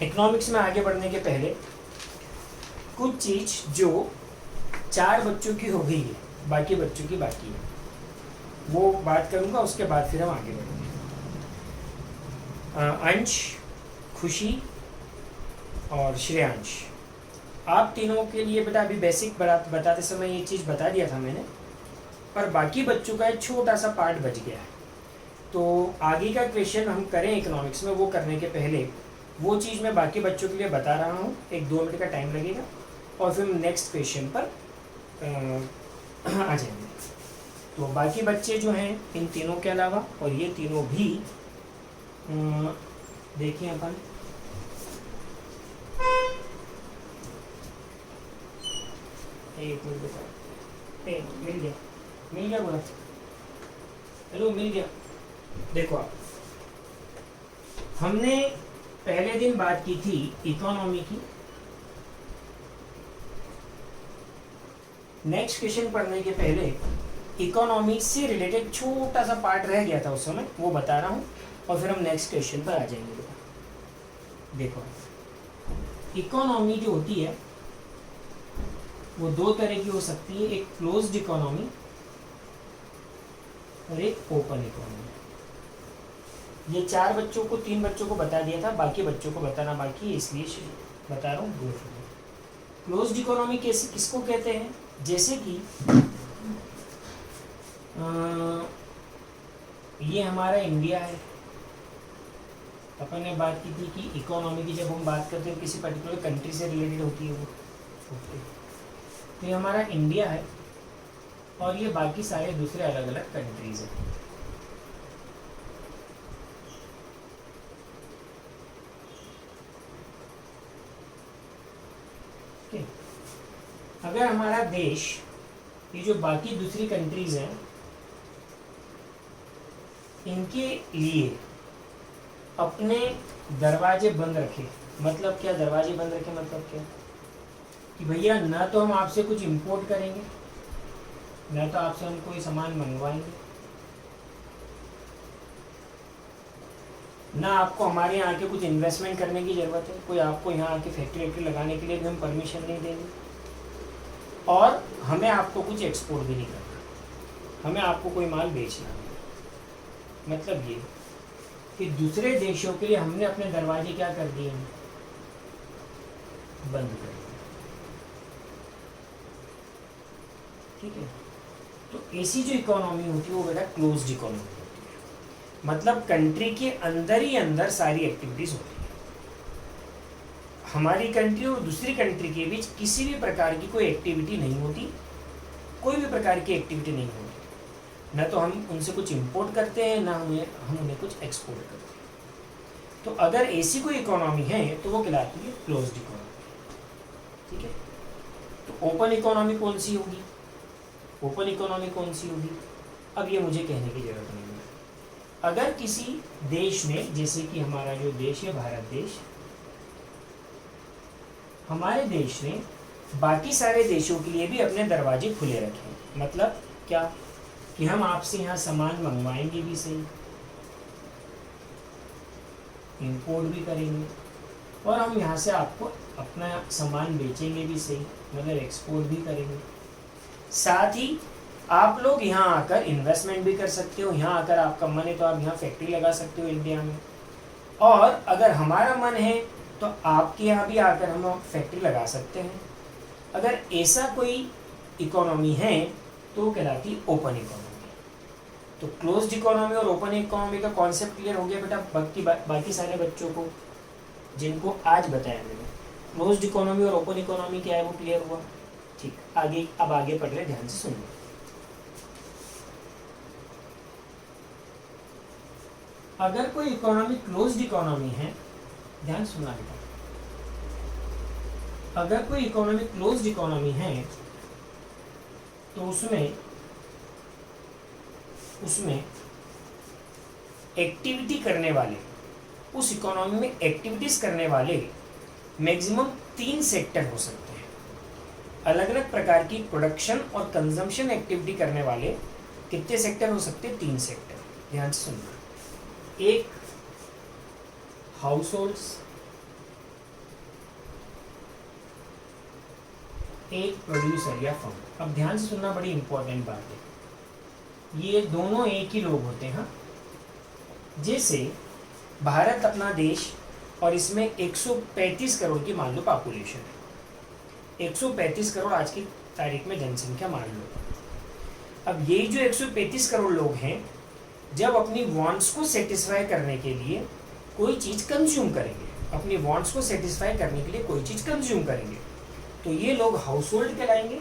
Economics में आगे बढ़ने के पहले कुछ चीज़ जो 4 बच्चों की हो गई है, बाकी बच्चों की बाकी है, वो बात करूँगा, उसके बाद फिर हम आगे बढ़ेंगे। अंश, खुशी और श्रेयांश, आप तीनों के लिए बेटा अभी बेसिक बताते समय ये चीज़ बता दिया था मैंने, पर बाकी बच्चों का एक छोटा सा पार्ट बच गया है। तो आगे का क्वेश्चन हम करें इकोनॉमिक्स में, वो करने के पहले वो चीज़ मैं बाकी बच्चों के लिए बता रहा हूँ, 1-2 मिनट का टाइम लगेगा, और फिर हम नेक्स्ट क्वेश्चन पर आ जाएंगे। तो बाकी बच्चे जो हैं इन तीनों के अलावा, और ये तीनों भी देखिए अपन, एक मिनट बता, मिल गया बोला, हेलो मिल गया। देखो आप, हमने पहले दिन बात की थी इकोनॉमी की। नेक्स्ट क्वेश्चन पढ़ने के पहले इकोनॉमी से रिलेटेड छोटा सा पार्ट रह गया था उस समय, वो बता रहा हूँ, और फिर हम नेक्स्ट क्वेश्चन पर आ जाएंगे। देखो, इकोनॉमी जो होती है वो 2 तरह की हो सकती है, एक क्लोज्ड इकोनॉमी और एक ओपन इकोनॉमी। ये 4 बच्चों को, 3 बच्चों को बता दिया था, बाकी बच्चों को बताना बाकी है, इसलिए बता रहा हूँ। क्लोज्ड इकोनॉमी कैसे, किसको कहते हैं? जैसे कि ये हमारा इंडिया है। अपन ने बात की थी कि इकोनॉमी की जब हम बात करते हैं किसी पर्टिकुलर कंट्री से रिलेटेड होती है वो, तो ये हमारा इंडिया है, और ये बाकी सारे दूसरे अलग अलग कंट्रीज हैं। अगर हमारा देश, ये जो बाकी दूसरी कंट्रीज हैं, इनके लिए अपने दरवाजे बंद रखे, मतलब क्या दरवाजे बंद रखे, मतलब क्या कि भैया ना तो हम आपसे कुछ इंपोर्ट करेंगे, ना तो आपसे हम कोई सामान मंगवाएंगे, ना आपको हमारे यहाँ आके कुछ इन्वेस्टमेंट करने की ज़रूरत है, कोई आपको यहाँ आके फैक्ट्री लगाने के लिए भी हम परमिशन नहीं देंगे, और हमें आपको कुछ एक्सपोर्ट भी नहीं करना, हमें आपको कोई माल बेचना नहीं। मतलब ये कि दूसरे देशों के लिए हमने अपने दरवाजे क्या कर दिए हैं, बंद कर दिए। ठीक है, तो ऐसी जो इकोनॉमी होती है वो बेटा क्लोज्ड इकोनॉमी होती है, मतलब कंट्री के अंदर ही अंदर सारी एक्टिविटीज होती है। हमारी कंट्री और दूसरी कंट्री के बीच किसी भी प्रकार की कोई एक्टिविटी नहीं होती, कोई भी प्रकार की एक्टिविटी नहीं होती, ना तो हम उनसे कुछ इंपोर्ट करते हैं, ना हम उन्हें कुछ एक्सपोर्ट करते हैं। तो अगर ऐसी कोई इकोनॉमी है तो वो कहलाती है क्लोज्ड इकोनॉमी। ठीक है, तो ओपन इकोनॉमी कौन सी होगी, ओपन इकोनॉमी कौन सी होगी, अब ये मुझे कहने की जरूरत नहीं है। अगर किसी देश में, जैसे कि हमारा जो देश है भारत देश, हमारे देश ने बाकी सारे देशों के लिए भी अपने दरवाजे खुले रखे, मतलब क्या कि हम आपसे यहाँ सामान मंगवाएंगे भी सही, इंपोर्ट भी करेंगे, और हम यहाँ से आपको अपना सामान बेचेंगे भी सही, मतलब एक्सपोर्ट भी करेंगे। साथ ही आप लोग यहाँ आकर इन्वेस्टमेंट भी कर सकते हो, यहाँ आकर आपका मन है तो आप यहाँ फैक्ट्री लगा सकते हो इंडिया में, और अगर हमारा मन है तो आपके यहाँ भी आकर हम फैक्ट्री लगा सकते हैं। अगर ऐसा कोई इकोनॉमी है तो वो कहलाती ओपन इकोनॉमी। तो क्लोज्ड इकोनॉमी और ओपन इकोनॉमी का कॉन्सेप्ट क्लियर हो गया बेटा बाकी सारे बच्चों को जिनको आज बताया मैंने। क्लोज्ड इकोनॉमी और ओपन इकोनॉमी क्या है वो क्लियर हुआ। ठीक, आगे अब आगे पढ़ रहे, ध्यान से सुनिए। अगर कोई इकोनॉमी क्लोज्ड इकोनॉमी है, ध्यान सुनना बेटा, अगर कोई इकोनॉमी क्लोज्ड इकोनॉमी है तो उसमें एक्टिविटी करने वाले, उस इकोनॉमी में एक्टिविटीज करने वाले मैक्सिमम 3 सेक्टर हो सकते हैं। अलग अलग प्रकार की प्रोडक्शन और कंजम्पशन एक्टिविटी करने वाले कितने सेक्टर हो सकते हैं? 3 सेक्टर। ध्यान से सुनना। एक हाउस होल्ड्स, एक प्रोड्यूसर या फर्म। अब ध्यान से सुनना, बड़ी इंपॉर्टेंट बात है, ये दोनों एक ही लोग होते हैं। जैसे भारत अपना देश, और इसमें 135 करोड़ की मान लो पॉपुलेशन है, 135 करोड़ आज की तारीख में जनसंख्या मान लो। अब यही जो 135 करोड़ लोग हैं, जब अपनी वांट्स को सेटिस्फाई करने के लिए कोई चीज़ कंज्यूम करेंगे, अपनी वांट्स को सेटिस्फाई करने के लिए कोई चीज़ कंज्यूम करेंगे, तो ये लोग हाउस होल्ड कहलाएंगे।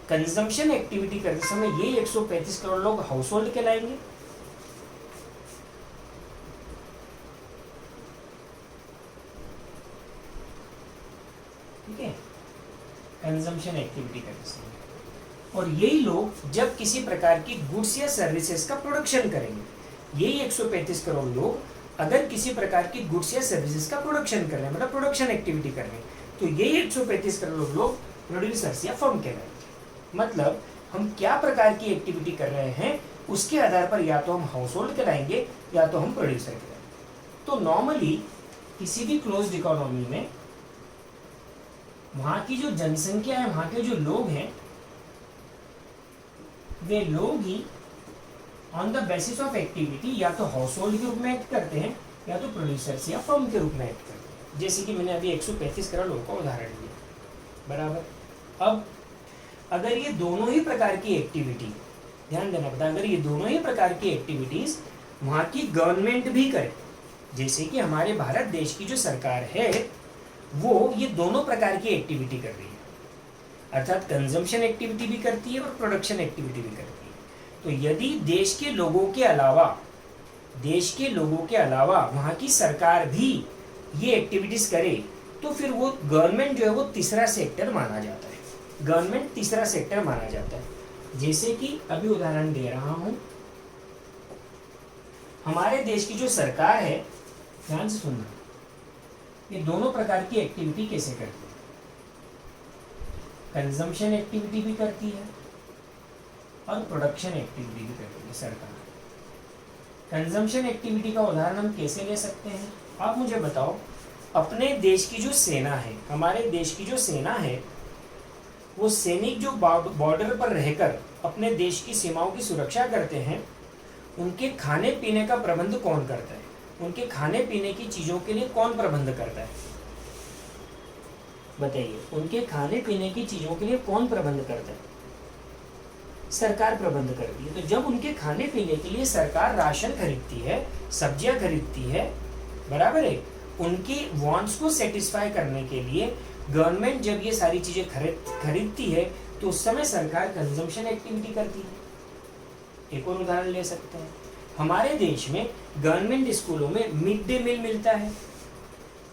कंजम्पशन एक्टिविटी करते समय ये 135 करोड़ लोग हाउस होल्ड कहलाएंगे। ठीक है, कंजम्पशन एक्टिविटी करते समय। और यही लोग जब किसी प्रकार की गुड्स या सर्विसेज का प्रोडक्शन करेंगे, यही 135 करोड़ लोग अगर किसी प्रकार की गुड्स या सर्विसेज का प्रोडक्शन कर रहे हैं, मतलब प्रोडक्शन एक्टिविटी कर रहे हैं, तो यही 135 करोड़ लोग प्रोड्यूसर्स या फर्म कहलाएंगे। मतलब हम क्या प्रकार की एक्टिविटी कर रहे हैं उसके आधार पर या तो हम हाउस होल्ड कहलाएंगे या तो हम प्रोड्यूसर कहलाएंगे। तो नॉर्मली किसी भी क्लोज्ड इकोनॉमी में वहां की जो जनसंख्या है, वहां के जो लोग हैं, वे लोग ही on the basis of activity या तो हाउस होल्ड के रूप में एक्ट करते हैं या तो प्रोड्यूसर्स या फर्म के रूप में एक्ट करते हैं। जैसे कि मैंने अभी 135 करोड़ लोगों का उदाहरण दिया, बराबर। अब अगर ये दोनों ही प्रकार की एक्टिविटी, ध्यान देना पड़ता है, अगर ये दोनों ही प्रकार की एक्टिविटीज वहाँ की गवर्नमेंट भी करे, जैसे कि हमारे भारत देश की जो सरकार है वो ये दोनों प्रकार की एक्टिविटी कर रही है, अर्थात कंजम्पशन एक्टिविटी भी करती है और प्रोडक्शन एक्टिविटी भी करती है। तो यदि देश के लोगों के अलावा वहाँ की सरकार भी ये एक्टिविटीज करे, तो फिर वो गवर्नमेंट जो है वो तीसरा सेक्टर माना जाता है, गवर्नमेंट तीसरा सेक्टर माना जाता है। जैसे कि अभी उदाहरण दे रहा हूं, हमारे देश की जो सरकार है, ध्यान से सुनना, ये दोनों प्रकार की एक्टिविटी कैसे करती है, कंजम्पशन एक्टिविटी भी करती है और प्रोडक्शन एक्टिविटी भी करती है सरकार। कंजम्पशन एक्टिविटी का उदाहरण हम कैसे ले सकते हैं, आप मुझे बताओ। अपने देश की जो सेना है, हमारे देश की जो सेना है, वो सैनिक जो बॉर्डर पर रहकर अपने देश की सीमाओं की सुरक्षा करते हैं, उनके खाने पीने का प्रबंध कौन करता है, उनके खाने पीने की चीज़ों के लिए कौन प्रबंध करता है, बताइए। उनके खाने पीने की चीज़ों के लिए कौन प्रबंध करता है, सरकार प्रबंध करती है। तो जब उनके खाने पीने के लिए सरकार राशन खरीदती है, सब्जियां खरीदती है, बराबर है, उनकी वांट्स को सेटिस्फाई करने के लिए गवर्नमेंट जब ये सारी चीजें खरीदती है, तो उस समय सरकार कंजम्पशन एक्टिविटी करती है। एक और उदाहरण ले सकते हैं, हमारे देश में गवर्नमेंट स्कूलों में मिड डे मील मिलता है।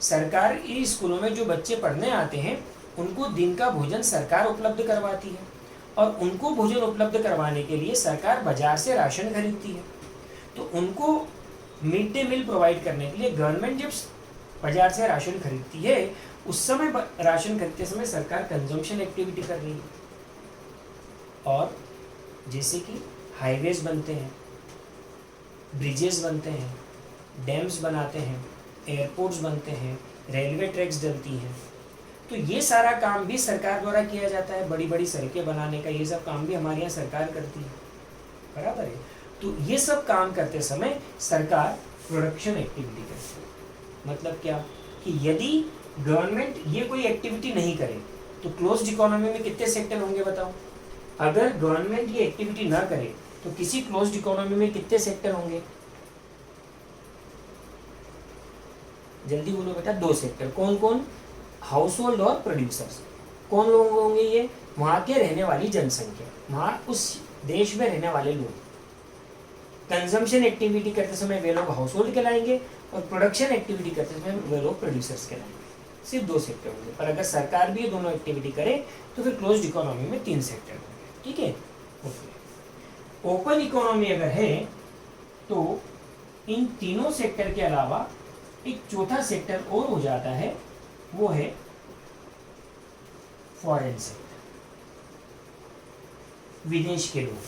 सरकारी स्कूलों में जो बच्चे पढ़ने आते हैं उनको दिन का भोजन सरकार उपलब्ध करवाती है, और उनको भोजन उपलब्ध करवाने के लिए सरकार बाजार से राशन खरीदती है। तो उनको मिड डे मील प्रोवाइड करने के लिए गवर्नमेंट जब बाजार से राशन खरीदती है, उस समय राशन खरीदते समय सरकार कंजम्पशन एक्टिविटी कर रही है। और जैसे कि हाईवेज बनते हैं, ब्रिजेस बनते हैं, डैम्स बनाते हैं, एयरपोर्ट्स बनते हैं, रेलवे ट्रैक्स डलती हैं, तो ये सारा काम भी सरकार द्वारा किया जाता है। बड़ी बड़ी सड़कें बनाने का ये सब काम भी हमारे यहाँ सरकार करती है, बराबर है। तो ये सब काम करते समय सरकार प्रोडक्शन एक्टिविटी करती है। मतलब क्या कि यदि गवर्नमेंट ये कोई एक्टिविटी नहीं करे तो क्लोज्ड इकोनॉमी में कितने सेक्टर होंगे बताओ। अगर गवर्नमेंट ये एक्टिविटी ना करे तो किसी क्लोज्ड इकोनॉमी में कितने सेक्टर होंगे, जल्दी बोलो बेटा। 2 सेक्टर। कौन कौन? हाउस होल्ड और प्रोड्यूसर्स। कौन लोग होंगे ये? वहां के रहने वाली जनसंख्या, वहां उस देश में रहने वाले लोग। कंजम्पशन एक्टिविटी करते समय वे लोग हाउस होल्ड कहलाएंगे और प्रोडक्शन एक्टिविटी करते समय वे लोग प्रोड्यूसर्स कहलाएंगे। सिर्फ 2 सेक्टर होंगे, पर अगर सरकार भी ये दोनों एक्टिविटी करे तो फिर क्लोज्ड इकोनॉमी में 3 सेक्टर होंगे। ठीक है, ओके। ओपन इकोनॉमी अगर है तो इन तीनों सेक्टर के अलावा एक चौथा सेक्टर और हो जाता है, वो है फॉरेन सेक्टर, विदेश के लोग,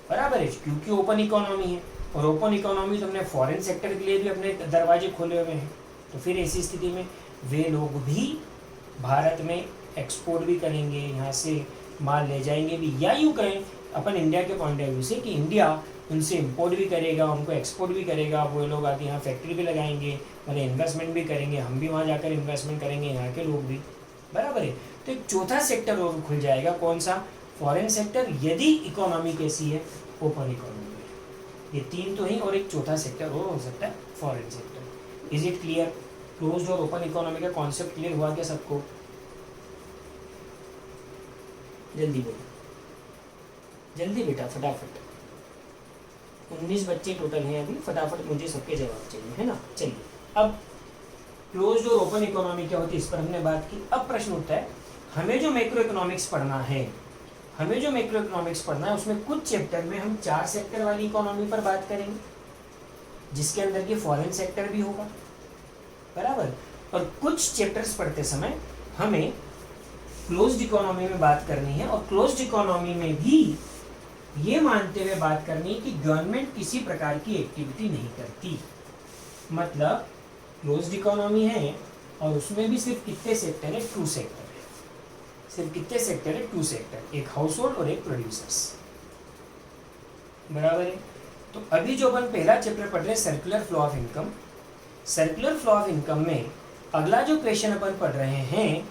बराबर है। क्योंकि ओपन इकोनॉमी है और ओपन इकोनॉमी तो हमने फॉरेन सेक्टर के लिए भी अपने दरवाजे खोले हुए हैं, तो फिर ऐसी स्थिति में वे लोग भी भारत में एक्सपोर्ट भी करेंगे, यहाँ से माल ले जाएंगे भी, या यूँ कहें अपन इंडिया के पॉइंट ऑफ व्यू से कि इंडिया उनसे इंपोर्ट भी करेगा, उनको एक्सपोर्ट भी करेगा, वो लोग आके यहाँ फैक्ट्री भी लगाएंगे, मतलब इन्वेस्टमेंट भी करेंगे, हम भी वहाँ जाकर इन्वेस्टमेंट करेंगे, यहाँ के लोग भी, बराबर है। तो एक चौथा सेक्टर और खुल जाएगा, कौन सा? फॉरेन सेक्टर, यदि इकोनॉमी कैसी है? ओपन इकोनॉमी है। ये तीन तो ही, और एक चौथा सेक्टर और हो सकता है foreign sector. Is it clear? Closed और ओपन इकोनॉमी का कॉन्सेप्ट क्लियर हुआ क्या सबको? जल्दी बोलो, जल्दी बेटा, फटाफट। 19 बच्चे टोटल हैं अभी, फटाफट मुझे सबके जवाब चाहिए, है ना। चलिए, अब क्लोज्ड और ओपन इकोनॉमी क्या होती है इस पर हमने बात की। अब प्रश्न उठता है, हमें जो मैक्रो इकोनॉमिक्स पढ़ना है, हमें जो मैक्रो इकोनॉमिक्स पढ़ना है, उसमें कुछ चैप्टर में हम 4 सेक्टर वाली इकोनॉमी पर बात करेंगे, जिसके अंदर की फॉरेन सेक्टर भी होगा, बराबर। और कुछ चैप्टर्स पढ़ते समय हमें क्लोज्ड इकोनॉमी में बात करनी है, और क्लोज्ड इकोनॉमी में भी ये मानते हुए बात करनी है कि गवर्नमेंट किसी प्रकार की एक्टिविटी नहीं करती। मतलब क्लोज्ड इकोनॉमी है और उसमें भी सिर्फ कितने सेक्टर है? 2 सेक्टर है। सिर्फ कितने सेक्टर है? 2 सेक्टर, एक हाउस होल्ड और एक प्रोड्यूसर्स, बराबर है। तो अभी जो अपन पहला चैप्टर पढ़ रहे हैं, circular flow of income, circular flow of income में अगला जो क्वेश्चन अपन पढ़ रहे हैं,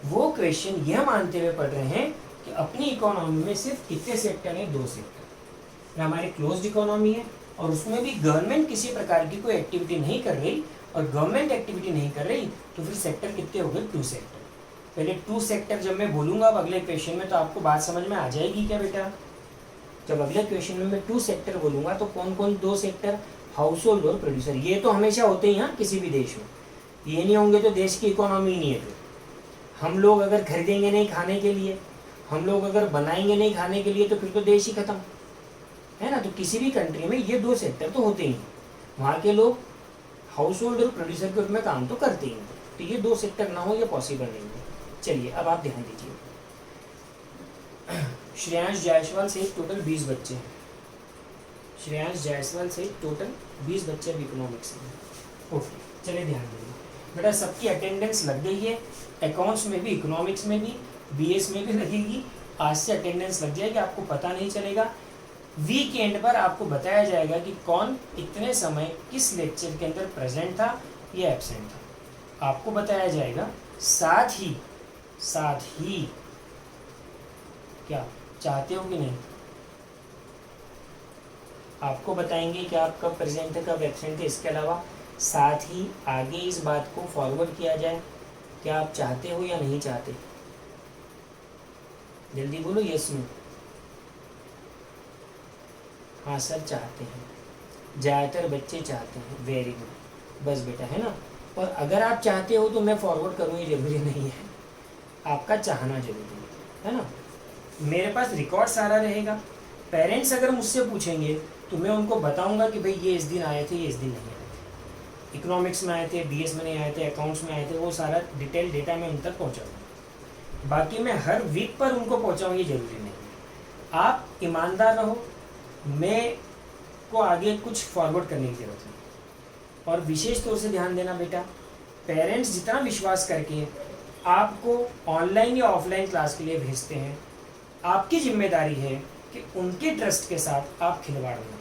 वो क्वेश्चन यह मानते हुए पढ़ रहे हैं कि अपनी इकोनॉमी में सिर्फ कितने सेक्टर हैं? 2 सेक्टर। हमारी क्लोज्ड इकोनॉमी है और उसमें भी गवर्नमेंट किसी प्रकार की कोई एक्टिविटी नहीं कर रही, और गवर्नमेंट एक्टिविटी नहीं कर रही, तो फिर सेक्टर कितने हो गए? 2 सेक्टर। पहले 2 सेक्टर जब मैं बोलूंगा अब अगले क्वेश्चन में, तो आपको बात समझ में आ जाएगी क्या बेटा? जब अगले क्वेश्चन में मैं 2 सेक्टर बोलूंगा तो कौन कौन 2 सेक्टर? हाउस होल्ड और प्रोड्यूसर। ये तो हमेशा होते ही हैं किसी भी देश में, ये नहीं होंगे तो देश की इकोनॉमी नहीं है। फिर हम लोग अगर खरीदेंगे नहीं खाने के लिए, हम लोग अगर बनाएंगे नहीं खाने के लिए, तो फिर तो देश ही खत्म, है ना। तो किसी भी कंट्री में ये 2 सेक्टर तो होते ही हैं, वहाँ के लोग हाउस होल्ड और प्रोड्यूसर के रूप में काम तो करते ही हैं, तो ये 2 सेक्टर ना हो ये पॉसिबल नहीं है। चलिए अब आप ध्यान दीजिए, श्रेयांश जायसवाल से टोटल 20 बच्चे हैं, श्रेयांश जायसवाल से टोटल 20 बच्चे अब इकोनॉमिक्स में। ओके, चलिए ध्यान दीजिए बेटा, सबकी अटेंडेंस लग गई है, अकाउंट्स में भी, इकोनॉमिक्स में भी, बीएस में भी लगेगी। आज से अटेंडेंस लग जाएगी, आपको पता नहीं चलेगा। वीकेंड पर आपको बताया जाएगा कि कौन इतने समय किस लेक्चर के अंदर प्रेजेंट था या एब्सेंट था, आपको बताया जाएगा। साथ ही क्या चाहते हो कि नहीं, आपको बताएंगे कि आप कब प्रेजेंट थे कब एब्सेंट थे। इसके अलावा साथ ही आगे इस बात को फॉरवर्ड किया जाए, क्या आप चाहते हो या नहीं चाहते? जल्दी बोलो, यस नो। हाँ सर चाहते हैं, ज़्यादातर बच्चे चाहते हैं, वेरी गुड, बस बेटा, है ना। और अगर आप चाहते हो तो मैं फॉरवर्ड करूँ, ये जरूरी नहीं है, आपका चाहना जरूरी है ना। मेरे पास रिकॉर्ड सारा रहेगा, पेरेंट्स अगर मुझसे पूछेंगे तो मैं उनको बताऊंगा कि भाई ये इस दिन आए थे, ये इस दिन नहीं आए थे, इकोनॉमिक्स में आए थे, बीएस में नहीं आए थे, अकाउंट्स में आए थे, वो सारा डिटेल डेटा मैं उन तक पहुँचाऊँगा। बाकी मैं हर वीक पर उनको पहुँचाऊँ ये जरूरी नहीं है। आप ईमानदार रहो, मैं को आगे कुछ फॉरवर्ड करने की ज़रूरत नहीं। और विशेष तौर से ध्यान देना बेटा, पेरेंट्स जितना विश्वास करके आपको ऑनलाइन या ऑफलाइन क्लास के लिए भेजते हैं, आपकी जिम्मेदारी है कि उनके ट्रस्ट के साथ आप खिलवाड़ ना,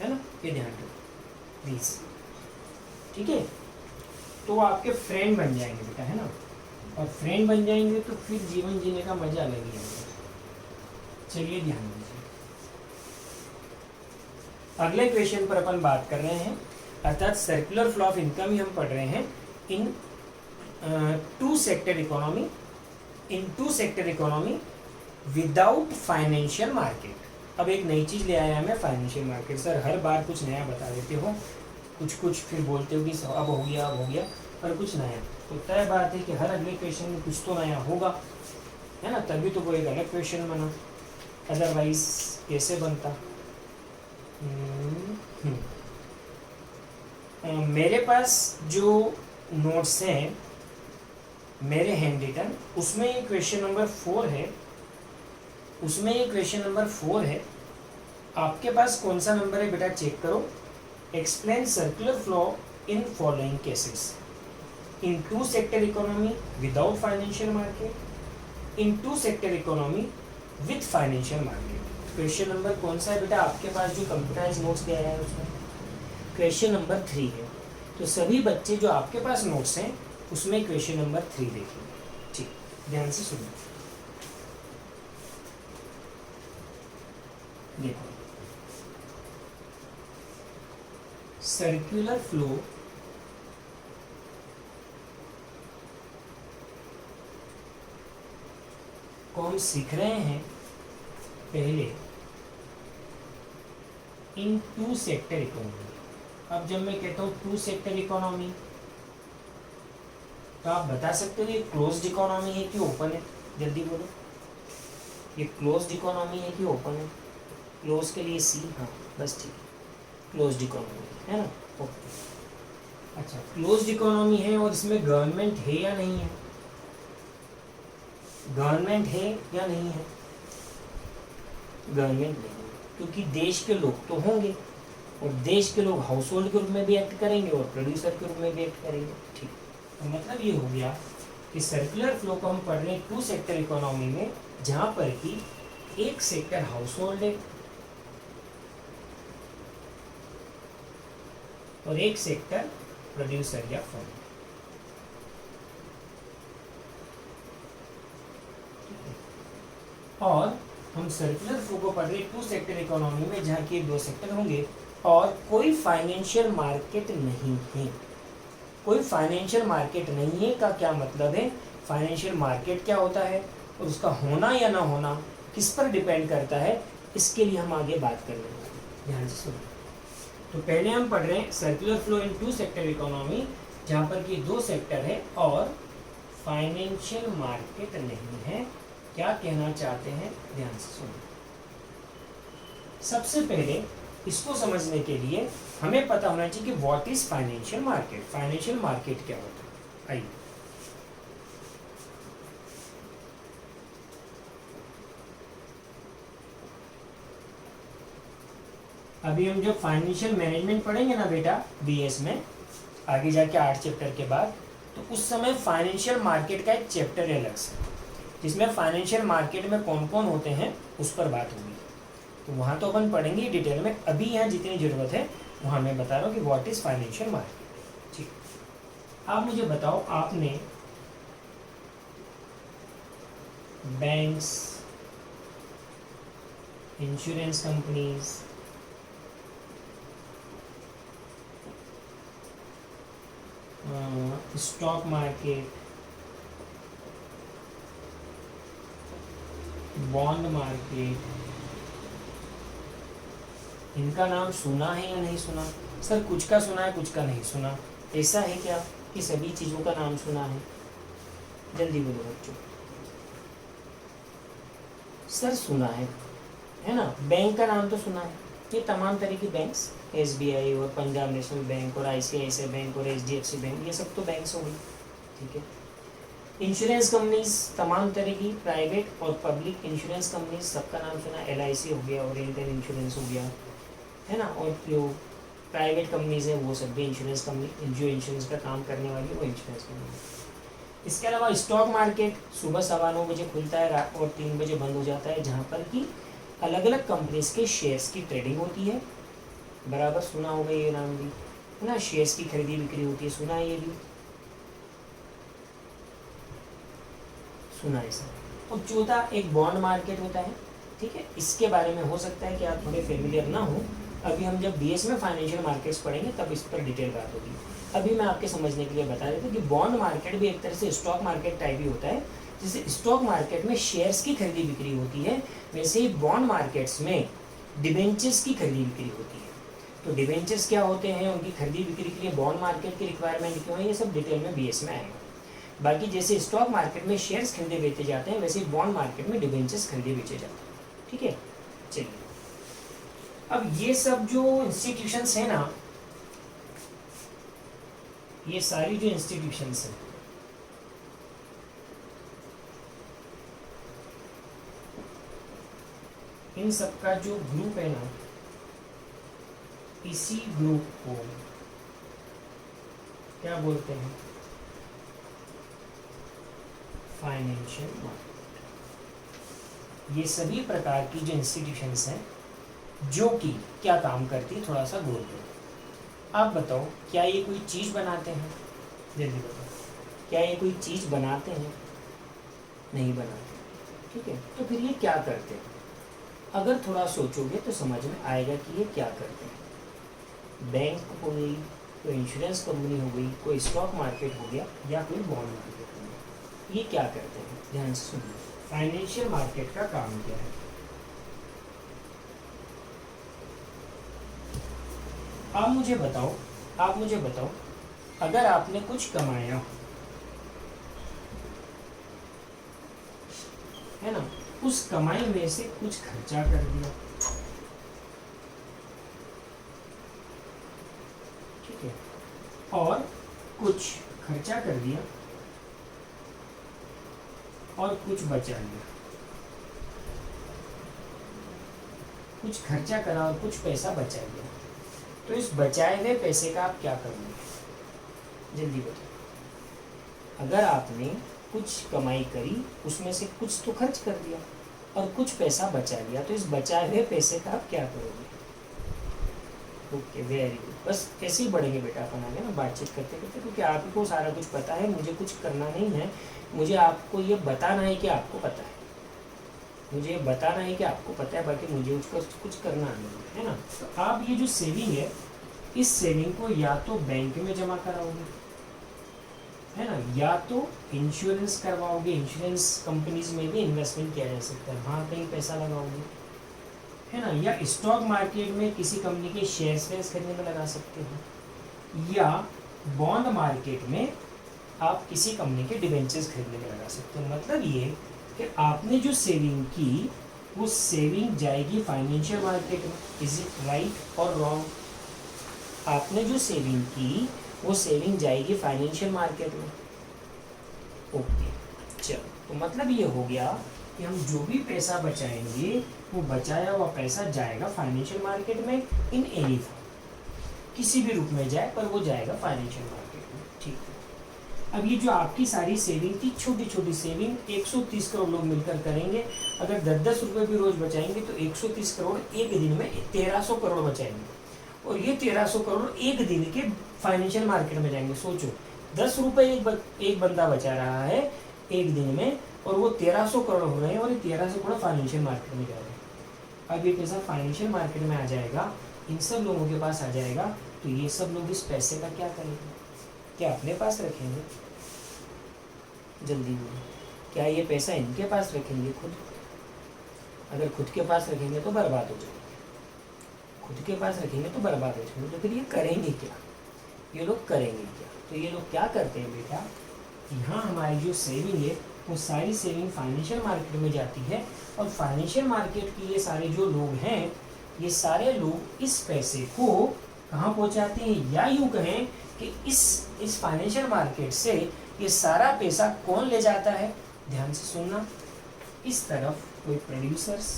है ना, ये ध्यान रखो प्लीज, ठीक है। तो आपके फ्रेंड बन जाएंगे बेटा, है ना, और फ्रेंड बन जाएंगे तो फिर जीवन जीने का मजा अलग ही है। चलिए ध्यान दीजिए, अगले क्वेश्चन पर अपन बात कर रहे हैं, अर्थात सर्कुलर फ्लो ऑफ इनकम ही हम पढ़ रहे हैं इन 2 सेक्टर इकोनॉमी, इन 2 sector economy without financial market. अब एक नई चीज़ ले आया मैं, फाइनेंशियल मार्केट। सर हर बार कुछ नया बता देते हो, कुछ फिर बोलते हो कि अब हो गया, पर कुछ नया। तो तय बात है कि हर अगले क्वेश्चन में कुछ तो नया होगा, है ना, तभी तो वो एक अलग क्वेश्चन बना, अदरवाइज कैसे बनता। मेरे पास जो नोट्स हैं मेरे हैंड रिटन, उसमें ये क्वेश्चन नंबर 4 है, आपके पास कौन सा नंबर है बेटा चेक करो। Explain circular flow in following cases. In two sector economy without financial market, in two sector economy with financial market. Question number कौन सा है बेटा आपके पास जो कंप्यूटराइज नोट्स दिया है उसमें? क्वेश्चन नंबर 3 है। तो सभी बच्चे जो आपके पास नोट्स हैं उसमें क्वेश्चन नंबर 3 देखेंगे। ठीक, ध्यान से सुनिए। देखो, सर्कुलर फ्लो को हम सीख रहे हैं पहले इन टू सेक्टर इकोनॉमी। अब जब मैं कहता हूं टू सेक्टर इकोनॉमी तो आप बता सकते हो ये क्लोज्ड इकोनॉमी है कि ओपन है? जल्दी बोलो, ये क्लोज्ड इकोनॉमी है कि ओपन है? क्लोज के लिए सी, हाँ बस ठीक है, क्लोज्ड इकोनॉमी है ना, ओके। अच्छा, क्लोज्ड इकोनॉमी है और इसमें गवर्नमेंट है या नहीं है? गवर्नमेंट है या नहीं है? गवर्नमेंट नहीं है, क्योंकि देश के लोग तो होंगे और देश के लोग हाउस होल्ड के रूप में भी एक्ट करेंगे और प्रोड्यूसर के रूप में भी एक्ट करेंगे। ठीक, तो मतलब ये हो गया कि सर्कुलर फ्लो को हम पढ़ रहे हैं टू सेक्टर इकोनॉमी में, जहां पर कि एक सेक्टर हाउस होल्ड है और एक सेक्टर प्रोड्यूसर या फर्म। और हम सर्कुलर फ्लो को पढ़ रहे टू सेक्टर इकोनॉमी में, जहाँ के 2 सेक्टर होंगे और कोई फाइनेंशियल मार्केट नहीं है। कोई फाइनेंशियल मार्केट नहीं है का क्या मतलब है? फाइनेंशियल मार्केट क्या होता है और उसका होना या ना होना किस पर डिपेंड करता है, इसके लिए हम आगे बात करेंगे। ध्यान से सुनिए। तो पहले हम पढ़ रहे हैं circular flow in two sector economy, जहाँ पर कि 2 सेक्टर है और फाइनेंशियल मार्केट नहीं है। क्या कहना चाहते हैं? ध्यान से सुनिए। सबसे पहले इसको समझने के लिए हमें पता होना चाहिए कि what is financial market. Financial market क्या होता है? आइए, अभी हम जब फाइनेंशियल मैनेजमेंट पढ़ेंगे ना बेटा बीएस में, आगे जाके 8 चैप्टर के बाद, तो उस समय फाइनेंशियल मार्केट का एक चैप्टर है अलग से, जिसमें फाइनेंशियल मार्केट में कौन कौन होते हैं उस पर बात होगी। तो वहाँ तो अपन पढ़ेंगे डिटेल में, अभी यहाँ जितनी ज़रूरत है वहाँ मैं बता रहा हूँ कि व्हाट इज़ फाइनेंशियल मार्केट। ठीक, आप मुझे बताओ, आपने banks, insurance companies, stock market, bond market, इनका नाम सुना है या नहीं सुना? सर कुछ का सुना है, कुछ का नहीं सुना। ऐसा है क्या कि सभी चीज़ों का नाम सुना है? जल्दी बोलो बच्चों। सर सुना है ना। बैंक का नाम तो सुना है, ये तमाम तरह की बैंक्स, एसबीआई और पंजाब नेशनल बैंक और आईसीआईसीआई बैंक और एचडीएफसी बैंक, ये सब तो बैंक्स हो गई। ठीक है। इंश्योरेंस कंपनीज, तमाम तरह की प्राइवेट और पब्लिक इंश्योरेंस कंपनीज, सबका नाम सुना। एलआईसी हो गया, ओरिएंटल इंश्योरेंस हो गया, है ना। और जो प्राइवेट कंपनीज हैं वो सब भी इंश्योरेंस कंपनी, जो इंश्योरेंस का काम करने वाली वो इंश्योरेंस कंपनी। इसके अलावा स्टॉक मार्केट सुबह 9:15 बजे खुलता है रात और 3 बजे बंद हो जाता है, जहाँ पर कि अलग अलग कंपनीज के शेयर्स की ट्रेडिंग होती है। बराबर सुना होगा ये नाम भी, है ना। शेयर्स की खरीदी बिक्री होती है, सुना है ये भी, सुना है सर। और चौथा एक बॉन्ड मार्केट होता है। ठीक है, इसके बारे में हो सकता है कि आप थोड़े फेमिलियर ना हो, अभी हम जब बीएस में फाइनेंशियल मार्केट्स पढ़ेंगे तब इस पर डिटेल बात होगी। अभी मैं आपके समझने के लिए बता देता हूँ कि बॉन्ड मार्केट भी एक तरह से स्टॉक मार्केट टाइप ही होता है। जैसे स्टॉक मार्केट में शेयर्स की खरीदी बिक्री होती है, वैसे ही बॉन्ड मार्केट्स में डिबेंचर्स की खरीदी बिक्री होती है। तो डिबेंचर्स क्या होते हैं, उनकी खरीदी बिक्री के लिए बॉन्ड मार्केट की रिक्वायरमेंट क्यों है, ये सब डिटेल में बीएस में आएगा। बाकी जैसे स्टॉक मार्केट में शेयर्स खरीदे बेचे जाते हैं, वैसे ही बॉन्ड मार्केट में डिबेंचर्स खरीदे बेचे जाते हैं। ठीक है, चलिए। अब ये सब जो इंस्टीट्यूशंस हैं ना, ये सारी जो इंस्टीट्यूशंस हैं, इन सब का जो ग्रुप है ना, इसी ग्रुप को क्या बोलते हैं? Financial market. ये सभी प्रकार की जो इंस्टीट्यूशंस हैं जो कि क्या काम करती है, थोड़ा सा गोल करो। आप बताओ, क्या ये कोई चीज़ बनाते हैं? जल्दी बताओ, क्या ये कोई चीज़ बनाते हैं? नहीं बनाते। ठीक है, तो फिर ये क्या करते हैं? अगर थोड़ा सोचोगे तो समझ में आएगा कि ये क्या करते हैं। बैंक हो गई, कोई इंश्योरेंस कंपनी हो गई, कोई स्टॉक मार्केट हो गया, या कोई बॉन्ड मार्केट हो गया, ये क्या करते हैं? ध्यान से सुनिए, फाइनेंशियल मार्केट का काम क्या है। आप मुझे बताओ, अगर आपने कुछ कमाया है ना, उस कमाई में से कुछ खर्चा कर दिया, ठीक है, और कुछ खर्चा कर दिया और कुछ बचा लिया, कुछ खर्चा करा और कुछ पैसा बचा लिया, तो इस बचाए हुए पैसे का आप क्या करोगे? जल्दी बताओ। अगर आपने कुछ कमाई करी, उसमें से कुछ तो खर्च कर दिया और कुछ पैसा बचा लिया, तो इस बचाए हुए पैसे का आप क्या करोगे? Okay, very good. बस ऐसे ही बढ़ेंगे बेटा अपन आगे ना बातचीत करते करते, क्योंकि आपको सारा कुछ पता है, मुझे कुछ करना नहीं है। मुझे आपको ये बताना है कि आपको पता है, मुझे ये बताना है कि आपको पता है, बाकी मुझे उसका कुछ करना नहीं है ना। तो आप ये जो सेविंग है, इस सेविंग को या तो बैंक में जमा कराओगे, है ना, या तो इंश्योरेंस करवाओगे। इंश्योरेंस कंपनीज में भी इन्वेस्टमेंट किया जा सकता है, वहाँ कहीं पैसा लगाओगे, है ना, या स्टॉक मार्केट में किसी कंपनी के शेयर्स खरीदने में लगा सकते हो, या बॉन्ड मार्केट में आप किसी कंपनी के डिबेंचर्स खरीदने में लगा सकते हो। मतलब ये कि आपने जो सेविंग की, वो सेविंग जाएगी फाइनेंशियल मार्केट में। इज इट राइट और रॉन्ग? आपने जो सेविंग की, वो सेविंग जाएगी फाइनेंशियल मार्केट में। ओके, चलो, तो मतलब ये हो गया कि हम जो भी पैसा बचाएंगे, वो बचाया हुआ पैसा जाएगा फाइनेंशियल मार्केट में इन एनी फॉर्म, किसी भी रूप में जाए, पर वो जाएगा फाइनेंशियल मार्केट में। ठीक है, अब ये जो आपकी सारी सेविंग थी, छोटी छोटी सेविंग, 130 करोड़ लोग मिलकर करेंगे। अगर 10-10 रुपये भी रोज बचाएंगे तो 130 करोड़ एक दिन में 1300 करोड़ बचाएंगे, और ये 1300 करोड़ एक दिन के फाइनेंशियल मार्केट में जाएंगे। सोचो, 10 रुपये एक बंदा बचा रहा है एक दिन में, और वो 1300 करोड़ हो रहे हैं, और ये 1300 करोड़ फाइनेंशियल मार्केट में जा रहे हैं। अब ये पैसा फाइनेंशियल मार्केट में आ जाएगा, इन सब लोगों के पास आ जाएगा, तो ये सब लोग इस पैसे का क्या करेंगे? क्या अपने पास रखेंगे? जल्दी बोलो, क्या ये पैसा इनके पास रखेंगे खुद? अगर खुद के पास रखेंगे तो बर्बाद हो जाएंगे, खुद के पास रखेंगे तो बर्बाद हो जाएंगे। तो फिर ये करेंगे क्या? ये लोग करेंगे क्या? तो ये लोग क्या करते हैं बेटा, यहाँ हमारी जो सेविंग है, वो सारी सेविंग फाइनेंशियल मार्केट में जाती है, और फाइनेंशियल मार्केट की ये सारे जो लोग हैं, ये सारे लोग इस पैसे को कहाँ पहुँचाते हैं, या यूँ कहें कि इस फाइनेंशियल मार्केट से ये सारा पैसा कौन ले जाता है? ध्यान से सुनना, इस तरफ कोई प्रोड्यूसर्स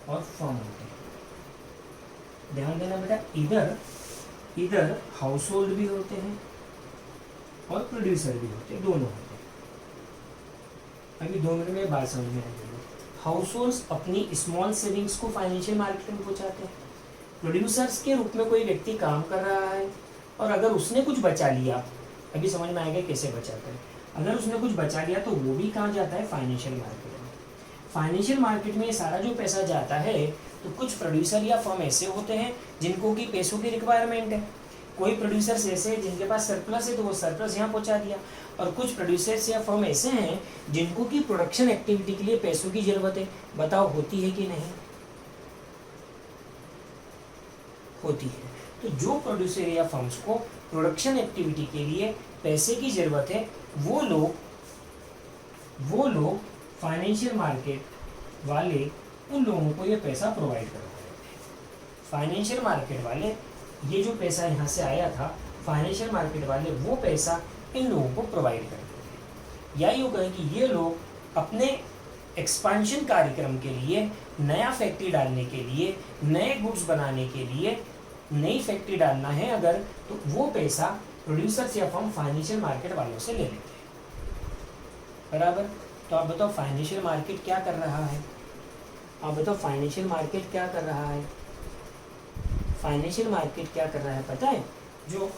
और फर्म होते हैं। ध्यान देना बेटा, इधर हाउस होल्ड भी होते हैं और प्रोड्यूसर भी होते हैं, दोनों होते हैं। अभी 2 मिनट में बात समझ में आएगी। हाउस होल्ड्स अपनी स्मॉल सेविंग्स को फाइनेंशियल मार्केट में पहुंचाते हैं। प्रोड्यूसर्स के रूप में कोई व्यक्ति काम कर रहा है, और अगर उसने कुछ बचा लिया, अभी समझ में आएगा कैसे बचाता है। अगर उसने कुछ बचा लिया तो वो भी कहाँ जाता है? फाइनेंशियल मार्केट में। फाइनेंशियल मार्केट में सारा जो पैसा जाता है, तो कुछ प्रोड्यूसर या फर्म ऐसे होते हैं जिनको कि पैसों की रिक्वायरमेंट है। कोई प्रोड्यूसर्स ऐसे हैं जिनके पास सरप्लस है, तो वो सरप्लस यहाँ पहुँचा दिया। और कुछ प्रोड्यूसर्स या फर्म ऐसे हैं जिनको कि प्रोडक्शन एक्टिविटी के लिए पैसों की जरूरत है। बताओ, होती है कि नहीं? होती है। तो जो प्रोड्यूसर या फर्म्स को प्रोडक्शन एक्टिविटी के लिए पैसे की जरूरत है, वो लोग फाइनेंशियल मार्केट वाले उन लोगों को ये पैसा प्रोवाइड करते हैं। फाइनेंशियल मार्केट वाले, ये जो पैसा यहाँ से आया था, फाइनेंशियल मार्केट वाले वो पैसा इन लोगों को प्रोवाइड करते हैं। या यूँ कहें कि ये लोग अपने एक्सपांशन कार्यक्रम के लिए, नया फैक्ट्री डालने के लिए, नए गुड्स बनाने के लिए, नई फैक्ट्री डालना है अगर, तो वो पैसा प्रोड्यूसर्स या फर्म फाइनेंशियल मार्केट वालों से ले लेते हैं। बराबर। तो आप बताओ फाइनेंशियल मार्केट क्या कर रहा है, आप बताओ फाइनेंशियल मार्केट क्या कर रहा है, फाइनेंशियल मार्केट क्या कर रहा है पता है? जो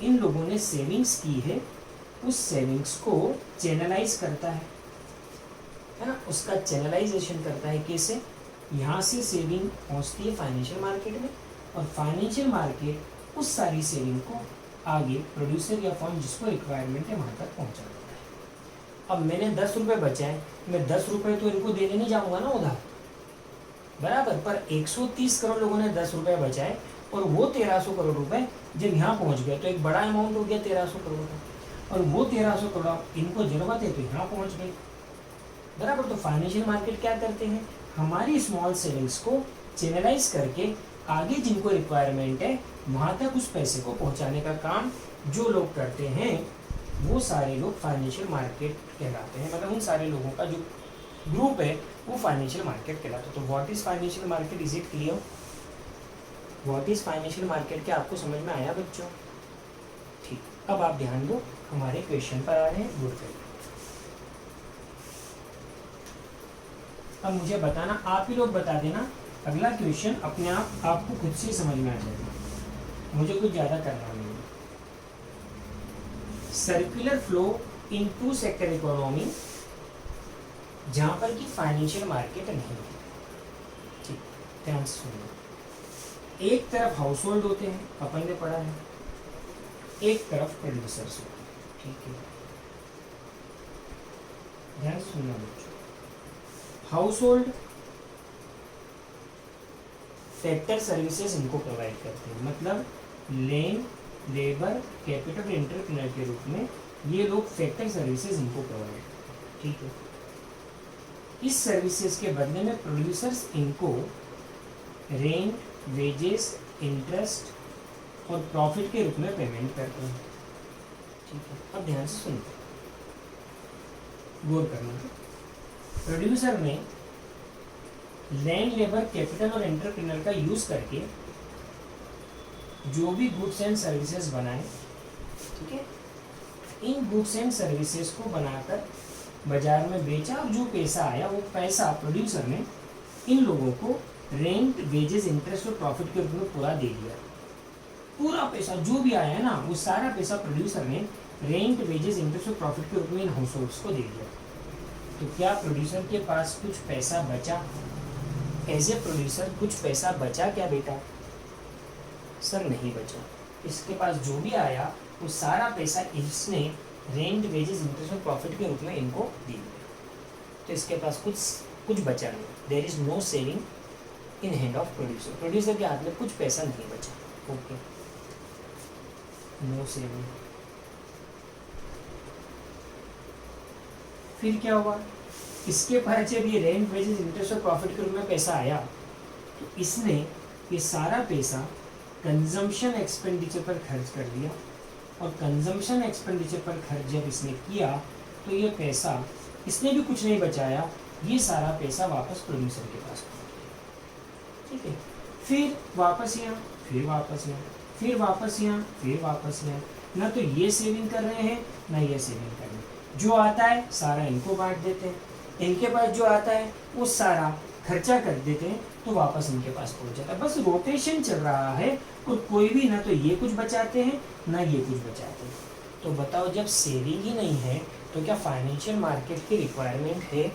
इन लोगों ने सेविंग्स की है उस सेविंग्स को चैनलाइज करता है ना, उसका चैनलाइजेशन करता है। कैसे? यहाँ से सेविंग पहुँचती है फाइनेंशियल मार्केट में और फाइनेंशियल मार्केट उस सारी सेविंग को आगे प्रोड्यूसर या फर्म जिसको रिक्वायरमेंट है वहाँ तक पहुँचा देता है। अब मैंने 10 रुपये बचाए, मैं 10 रुपये तो इनको देने नहीं जाऊँगा ना उधार, बराबर। पर 130 करोड़ लोगों ने 10 रुपये बचाए और वो 1300 करोड़ रुपए जब यहाँ पहुँच गए तो एक बड़ा अमाउंट हो गया 1300 करोड़ का, और वो 1300 करोड़ इनको जरूरत है तो यहाँ पहुँच गई, बराबर। तो फाइनेंशियल मार्केट क्या करते हैं? हमारी स्मॉल सेविंग्स को चैनलाइज करके आगे जिनको रिक्वायरमेंट है वहाँ तक उस पैसे को पहुँचाने का काम जो लोग करते हैं वो सारे लोग फाइनेंशियल मार्केट कहलाते हैं। मतलब उन सारे लोगों का जो ग्रुप है वो फाइनेंशियल मार्केट कहलाता है। तो what is financial market? Is it clear? What is financial market क्या आपको समझ में आया बच्चों? ठीक, अब आप ध्यान दो, हमारे क्वेश्चन पर आ रहे हैं, गुड करिए। अब मुझे बताना, आप ही लोग बता देना, अगला क्वेश्चन अपने आप आपको खुद से समझ में आ जाएगा, मुझे कुछ ज़्यादा करना नहीं है। Circular flow in two sector economy जहाँ पर कि फाइनेंशियल मार्केट नहीं है। ठीक, ध्यान से सुनिए। एक तरफ हाउस होल्ड होते हैं, अपन ने पढ़ा है, एक तरफ प्रोड्यूसर्स होते हैं। ठीक है, ध्यान से सुनना बच्चों। हाउस होल्ड फैक्टर सर्विसेज इनको प्रोवाइड करते हैं, मतलब लैंड, लेबर, कैपिटल, एंटरप्रेन्योर के रूप में ये लोग फैक्टर सर्विसेज इनको प्रोवाइड करते हैं। ठीक है, इस सर्विसेज के बदले में प्रोड्यूसर्स इनको रेंट, वेजेस, इंटरेस्ट और प्रॉफिट के रूप में पेमेंट करते हैं। ठीक है, अब ध्यान से सुनिए, गौर करना। प्रोड्यूसर ने लैंड, लेबर, कैपिटल और एंटरप्रेन्योर का यूज करके जो भी गुड्स एंड सर्विसेज बनाए, ठीक है, इन गुड्स एंड सर्विसेज को बनाकर बाजार में बेचा और जो पैसा आया वो पैसा प्रोड्यूसर ने इन लोगों को रेंट, वेजेस, इंटरेस्ट और प्रॉफिट के रूप में पूरा दे दिया। पूरा पैसा जो भी आया है ना वो सारा पैसा प्रोड्यूसर ने रेंट, वेजेस, इंटरेस्ट और प्रॉफिट के रूप में इन हाउस होल्ड्स को दे दिया। तो क्या प्रोड्यूसर के पास कुछ पैसा बचा? एज ए प्रोड्यूसर कुछ पैसा बचा क्या बेटा? सर नहीं बचा। इसके पास जो भी आया वो सारा पैसा इसने रेंट, वेजेस, इंटरेस्ट और प्रॉफिट के रूप में इनको दे दिया। तो इसके पास कुछ बचा नहीं। There is no saving in hand of producer. Producer के हाथ में कुछ पैसा नहीं बचा। Okay, no saving. फिर क्या हुआ? इसके पास जब ये रेंट, वेजेस, इंटरेस्ट और प्रॉफिट के रूप में पैसा आया तो इसने ये सारा पैसा कंजम्पशन एक्सपेंडिचर पर खर्च कर दिया, और कंजम्पशन एक्सपेंडिचर पर खर्च जब इसने किया तो ये पैसा इसने भी कुछ नहीं बचाया, ये सारा पैसा वापस प्रोड्यूसर के पास पहुंच गया। ठीक है, फिर वापस यहाँ, फिर वापस यहाँ, फिर वापस यहाँ, फिर वापस यहाँ। ना तो ये सेविंग कर रहे हैं ना ये सेविंग कर रहे हैं। जो आता है सारा इनको बांट देते हैं, इनके पास जो आता है वो सारा खर्चा कर देते हैं, तो वापस इनके पास पहुंच जाता है। बस रोटेशन चल रहा है और कोई भी ना तो ये कुछ बचाते हैं ना ये कुछ बचाते हैं। तो बताओ, जब सेविंग ही नहीं है तो क्या फाइनेंशियल मार्केट की रिक्वायरमेंट है?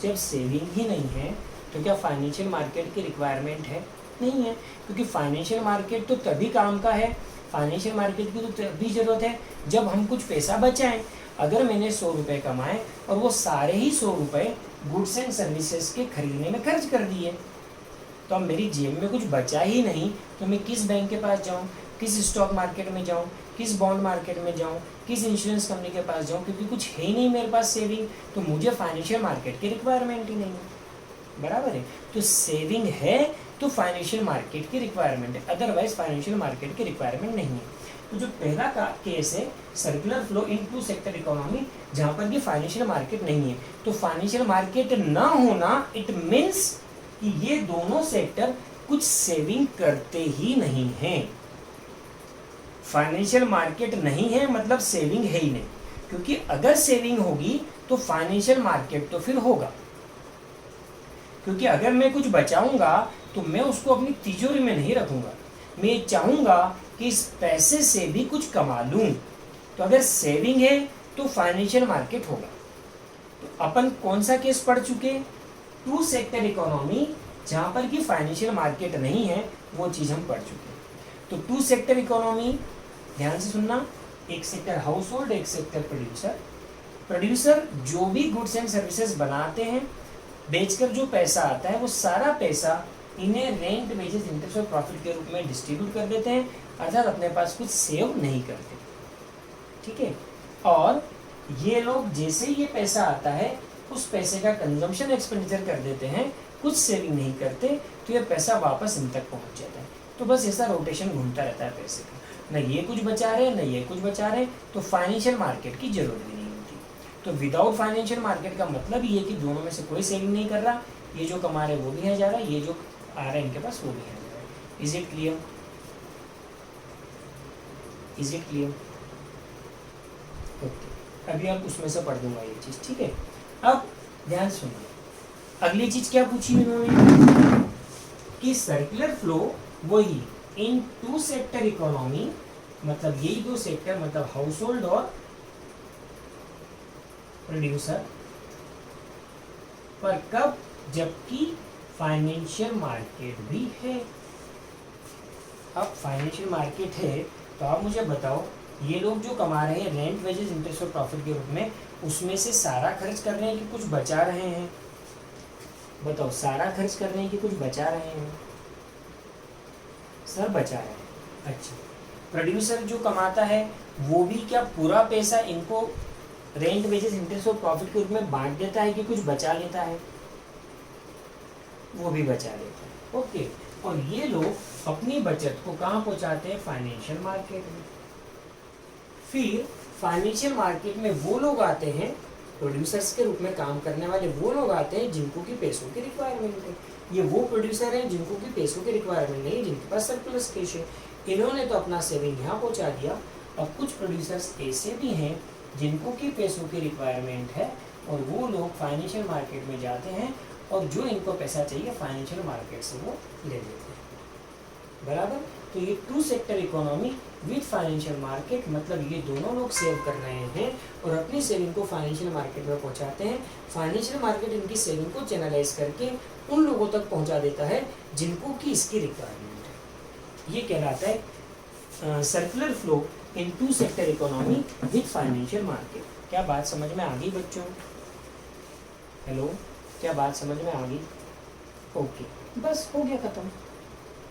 जब सेविंग ही नहीं है तो क्या फाइनेंशियल मार्केट की रिक्वायरमेंट है? नहीं है, क्योंकि फाइनेंशियल मार्केट तो तभी काम का है, फाइनेंशियल मार्केट की तो तभी जरूरत है जब हम कुछ पैसा बचाएं। अगर मैंने 100 रुपये कमाए और वो सारे ही 100 रुपये गुड्स एंड सर्विसेज के खरीदने में खर्च कर दिए, तो अब मेरी जेब में कुछ बचा ही नहीं, तो मैं किस बैंक के पास जाऊं, किस स्टॉक मार्केट में जाऊं, किस बॉन्ड मार्केट में जाऊं, किस इंश्योरेंस कंपनी के पास जाऊं, क्योंकि कुछ है ही नहीं मेरे पास सेविंग, तो मुझे फाइनेंशियल मार्केट की रिक्वायरमेंट ही नहीं है। बराबर है, तो सेविंग है तो फाइनेंशियल मार्केट की रिक्वायरमेंट है, अदरवाइज फाइनेंशियल मार्केट की रिक्वायरमेंट नहीं है। तो जो पहला का केस है circular flow in two sector economy, जहाँ पर कि फाइनेंशियल मार्केट नहीं है, तो फाइनेंशियल मार्केट ना होना इट मीन्स कि ये दोनों सेक्टर कुछ सेविंग करते ही नहीं हैं। फाइनेंशियल मार्केट नहीं है मतलब सेविंग है ही नहीं। क्योंकि अगर सेविंग होगी तो फाइनेंशियल मार्केट तो फिर होगा, क्योंकि अगर मैं कुछ बचाऊंगा तो मैं उसको अपनी तिजोरी में नहीं रखूंगा, मैं चाहूंगा कि इस पैसे से भी कुछ कमा लूं। तो अगर सेविंग है तो फाइनेंशियल मार्केट होगा। तो अपन कौन सा केस पढ़ चुके? टू सेक्टर इकोनॉमी, जहां पर कि फाइनेंशियल मार्केट नहीं है, वो चीज हम पढ़ चुके। तो टू सेक्टर इकोनॉमी, ध्यान से सुनना, एक सेक्टर हाउस होल्ड, एक सेक्टर प्रोड्यूसर। प्रोड्यूसर जो भी गुड्स एंड सर्विसेज बनाते हैं, बेचकर जो पैसा आता है वो सारा पैसा इन्हें रेंट, वेजेस, इंटरेस्ट और प्रॉफिट के रूप में डिस्ट्रीब्यूट कर देते हैं, अर्थात अपने पास कुछ सेव नहीं करते। ठीक है, और ये लोग जैसे ही ये पैसा आता है उस पैसे का कंजम्पशन एक्सपेंडिचर कर देते हैं, कुछ सेविंग नहीं करते, तो ये पैसा वापस इन तक पहुंच जाता है। तो बस ऐसा रोटेशन घूमता रहता है पैसे का, न ये कुछ बचा रहे न ये कुछ बचा रहे, तो फाइनेंशियल मार्केट की जरूरत भी नहीं होती। तो विदाउट फाइनेंशियल मार्केट का मतलब ये कि दोनों में से कोई सेविंग नहीं कर रहा, ये जो कमा रहे वो भी है जा रहा है, ये जो आ रहा है इनके पास वो भी है जा रहा है। Is it clear? Is it clear? Okay, अभी आप उसमें से पढ़ दूंगा ये चीज। ठीक है, अब ध्यान सुनिए, अगली चीज क्या पूछी इन्होंने कि सर्कुलर फ्लो वही इन टू सेक्टर इकोनॉमी, मतलब यही दो सेक्टर, मतलब हाउस होल्ड और प्रोड्यूसर, पर कब? जबकि फाइनेंशियल मार्केट भी है। अब फाइनेंशियल मार्केट है तो आप मुझे बताओ, ये लोग जो कमा रहे हैं रेंट, वेजेस, इंटरेस्ट और प्रॉफिट के रूप में, उसमें से सारा खर्च कर रहे हैं कि कुछ बचा रहे हैं? बताओ, सारा खर्च कर रहे हैं कि कुछ बचा रहे हैं? सर बचा रहे हैं। अच्छा, प्रोड्यूसर जो कमाता है वो भी क्या पूरा पैसा इनको रेंट, वेजेस, इंटरेस्ट और प्रॉफिट के रूप में बांट देता है कि कुछ बचा लेता है? वो भी बचा लेता है। ओके, और ये लोग अपनी बचत को कहाँ पहुंचाते हैं? फाइनेंशियल मार्केट में। फिर फाइनेंशियल मार्केट में वो लोग आते हैं, प्रोड्यूसर्स के रूप में काम करने वाले वो लोग आते हैं जिनको की पैसों की रिक्वायरमेंट है। ये वो प्रोड्यूसर हैं जिनको की पैसों की रिक्वायरमेंट नहीं, जिनके पास सरप्लस कैश है। इन्होंने तो अपना सेविंग यहाँ पहुँचा दिया। अब कुछ प्रोड्यूसर्स ऐसे भी हैं जिनको की पैसों की रिक्वायरमेंट है, और वो लोग फाइनेंशियल मार्केट में जाते हैं और जो इनको पैसा चाहिए फाइनेंशियल मार्केट से वो ले लेते हैं। बराबर? तो ये two sector economy with financial market, मतलब ये दोनों लोग सेव कर रहे हैं और अपनी सेविंग को फाइनेंशियल मार्केट में पहुंचाते हैं। फाइनेंशियल मार्केट इनकी सेविंग को चैनलाइज करके उन लोगों तक पहुंचा देता है जिनको की इसकी रिक्वायरमेंट है। ये कहलाता है circular flow in two sector economy with financial market. क्या बात समझ में आ गई बच्चों? हेलो, क्या बात समझ में आ गई? ओके, बस हो गया खत्म।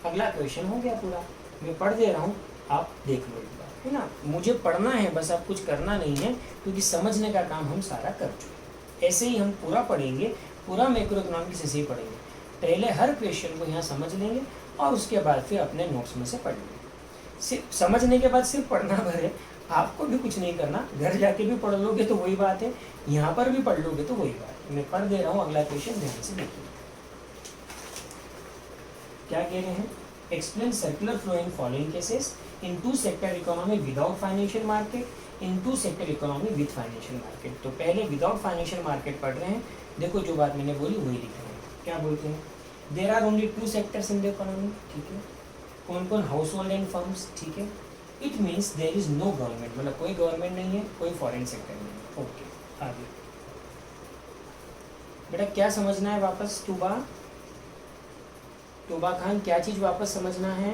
अगला क्वेश्चन हो गया पूरा। मैं पढ़ दे रहा हूँ, आप देख लो एक बार, है ना। मुझे पढ़ना है बस, आप कुछ करना नहीं है, क्योंकि समझने का काम हम सारा कर चुके। ऐसे ही हम पूरा पढ़ेंगे, पूरा मैक्रो इकोनॉमिक्स ऐसे ही पढ़ेंगे। पहले हर क्वेश्चन को यहाँ समझ लेंगे और उसके बाद फिर अपने नोट्स में से पढ़ लेंगे। सिर्फ समझने के बाद सिर्फ पढ़ना भर है, आपको भी कुछ नहीं करना। घर जाके भी पढ़ लोगे तो वही बात है, यहाँ पर भी पढ़ लोगे तो वही बात है। मैं पढ़ दे रहा हूँ, अगला क्वेश्चन ध्यान से देखिए। क्या कह रहे हैं? Explain circular flow in following cases in two sector economy without financial market, in two sector economy with financial market. तो पहले विदाउट फाइनेंशियल मार्केट पढ़ रहे हैं। देखो जो बात मैंने बोली वही लिख रहे हैं। क्या बोलते हैं? There are only two sectors in the economy. ठीक है, कौन कौन? Household and firms. ठीक है, it means there is no government, मतलब कोई गवर्नमेंट नहीं है, कोई फॉरेन सेक्टर नहीं है। ओके, आगे बेटा क्या समझना है वापस? तूबा खान, क्या चीज वापस समझना है?